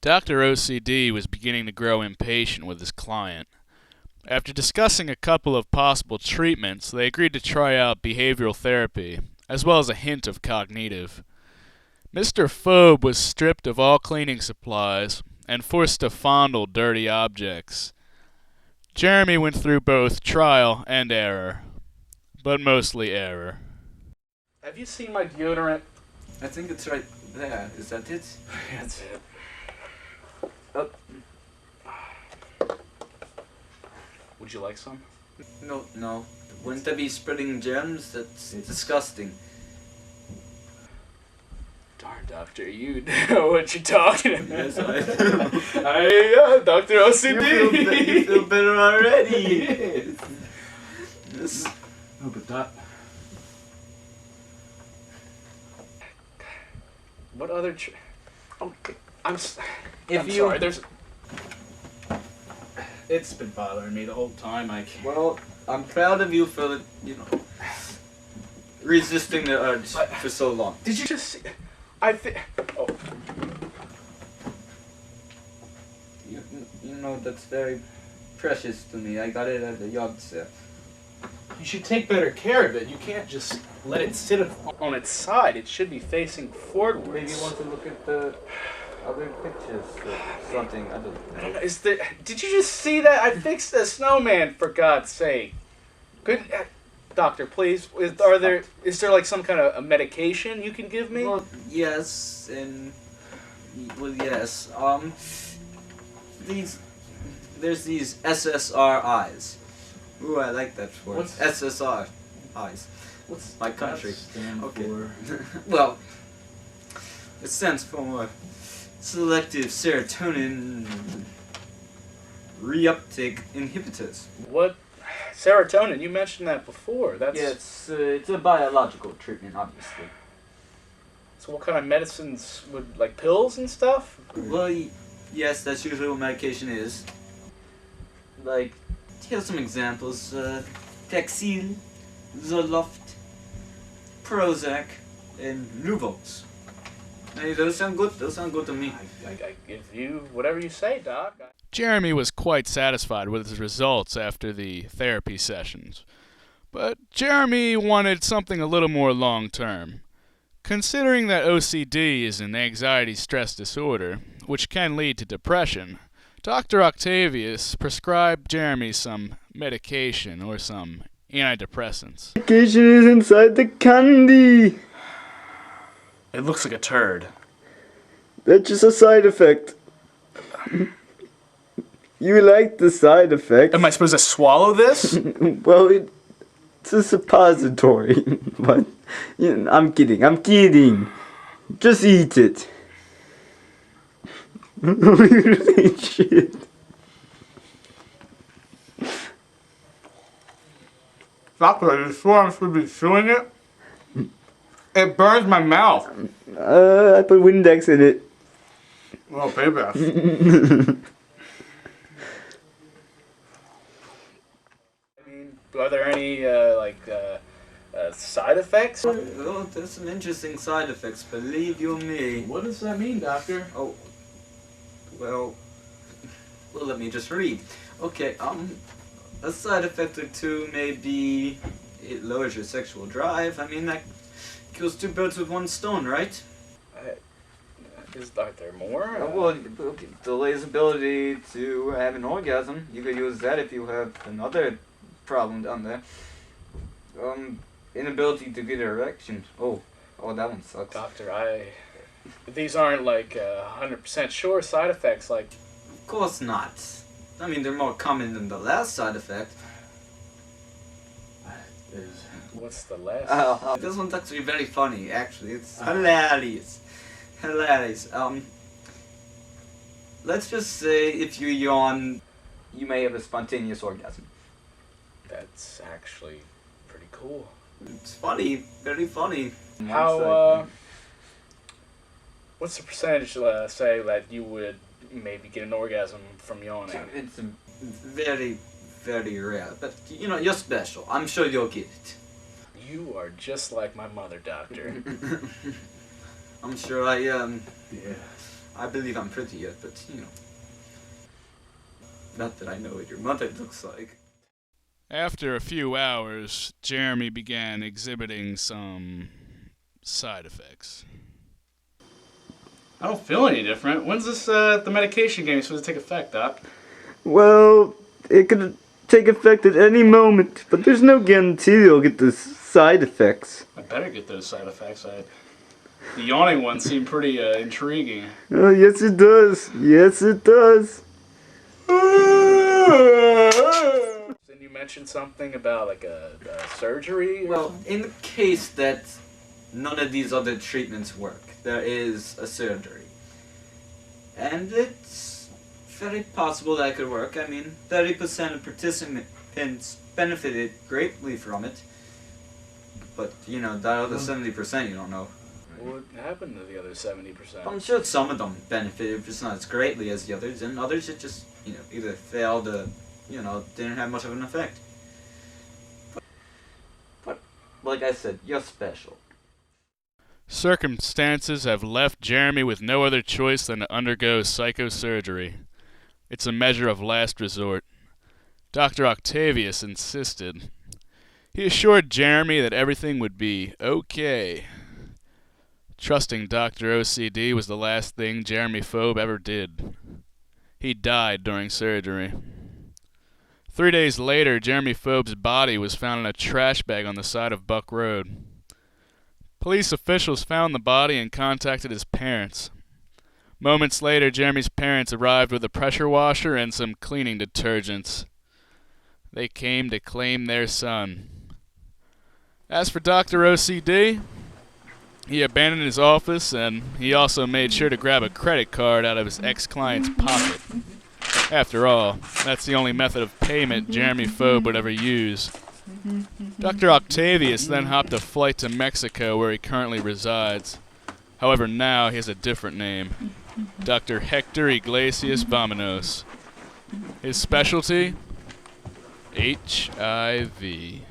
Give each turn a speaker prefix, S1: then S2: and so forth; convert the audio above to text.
S1: Dr. OCD was beginning to grow impatient with his client. After discussing a couple of possible treatments, they agreed to try out behavioral therapy, as well as a hint of cognitive. Mr. Phobe was stripped of all cleaning supplies and forced to fondle dirty objects. Jeremy went through both trial and error, but mostly error.
S2: Have you seen my deodorant?
S3: I think it's right there. Is that it?
S2: That's it.
S3: Oh.
S2: Would you like some?
S3: No. Wouldn't that be spreading germs? That's disgusting.
S2: Darn, Doctor, you know what you're talking about.
S3: Yes, I do.
S2: Dr. OCD.
S3: You feel better already. Yes.
S2: Oh, but Doc. What other? Sorry. It's been bothering me the whole time.
S3: Well, I'm proud of you for resisting the urge for so long.
S2: Did you just see? Oh.
S3: You know that's very precious to me. I got it at the yard sale.
S2: You should take better care of it. You can't just let it sit on its side. It should be facing forward.
S3: Maybe you want to look at the other pictures or something. I don't know.
S2: Did you just see that? I fixed the snowman, for God's sake. Doctor, please. Is there like some kind of a medication you can give me?
S3: Well, yes, yes. There's these SSRIs. Ooh, I like that word.
S2: What's
S3: SSR eyes?
S2: What's
S3: my country?
S2: Stand
S3: Okay.
S2: for?
S3: Well, it stands for selective serotonin reuptake inhibitors.
S2: What? Serotonin? You mentioned that before. That's.
S3: Yeah, it's a biological treatment, obviously.
S2: So what kind of medicines would, like pills and stuff?
S3: Well, yes, that's usually what medication is. Like, here's some examples. Taxil, Zoloft, Prozac, and Luvox. Hey, those sound good. Those sound good to me.
S2: I give you whatever you say, Doc.
S1: Jeremy was quite satisfied with his results after the therapy sessions. But Jeremy wanted something a little more long-term. Considering that OCD is an anxiety stress disorder, which can lead to depression, Dr. Octavius prescribed Jeremy some medication or some antidepressants.
S4: Medication is inside the candy.
S2: It looks like a turd.
S4: That's just a side effect. You like the side effect.
S2: Am I supposed to swallow this?
S4: Well, it's a suppository. But I'm kidding. Just eat it. Shit.
S2: Doctor, are you sure I'm supposed to be chewing it? It burns my mouth.
S4: I put Windex in it.
S2: Well, payback. Are there any side effects?
S3: Oh, there's some interesting side effects, believe you me.
S2: What does that mean, Doctor?
S3: Oh, well, let me just read. Okay, a side effect or two may be it lowers your sexual drive. I mean, that kills two birds with one stone, right?
S2: Are there more?
S3: Well, it delays ability to have an orgasm. You could use that if you have another problem down there. Inability to get an erection. Oh, that one sucks.
S2: Doctor, these aren't like 100% sure side effects, like.
S3: Of course not. I mean, they're more common than the last side effect.
S2: What's the last?
S3: This one's actually very funny, actually. It's hilarious. Let's just say if you yawn, you may have a spontaneous orgasm.
S2: That's actually pretty cool.
S3: It's funny, very funny.
S2: What's the percentage, say, that you would maybe get an orgasm from yawning?
S3: It's very, very rare, but you're special. I'm sure you'll get it.
S2: You are just like my mother, Doctor.
S3: I'm sure I am.
S2: Yeah.
S3: I believe I'm pretty yet, but, you know. Not that I know what your mother looks like.
S1: After a few hours, Jeremy began exhibiting some side effects.
S2: I don't feel any different. When's this, the medication game supposed to take effect, Doc?
S4: Well, it could take effect at any moment, but there's no guarantee you'll get the side effects.
S2: I better get those side effects. The yawning one seemed pretty intriguing.
S4: Oh, yes it does. Yes it does.
S2: Then you mentioned something about like a surgery?
S3: Well, in the case that none of these other treatments work, there is a surgery. And it's very possible that could work. I mean, 30% of participants benefited greatly from it. But, you know, that other 70% you don't know.
S2: What happened to the other 70%?
S3: I'm sure some of them benefited, just not as greatly as the others, and others it just, you know, either failed or, you know, didn't have much of an effect. But like I said, you're special.
S1: Circumstances have left Jeremy with no other choice than to undergo psychosurgery. It's a measure of last resort. Dr. Octavius insisted. He assured Jeremy that everything would be okay. Trusting Dr. OCD was the last thing Jeremy Phoebe ever did. He died during surgery. 3 days later, Jeremy Phoebe's body was found in a trash bag on the side of Buck Road. Police officials found the body and contacted his parents. Moments later, Jeremy's parents arrived with a pressure washer and some cleaning detergents. They came to claim their son. As for Dr. OCD, he abandoned his office, and he also made sure to grab a credit card out of his ex-client's pocket. After all, that's the only method of payment Jeremy Phoebe would ever use. Dr. Octavius then hopped a flight to Mexico, where he currently resides. However, now he has a different name, Dr. Hector Iglesias Vamanos. His specialty? HIV.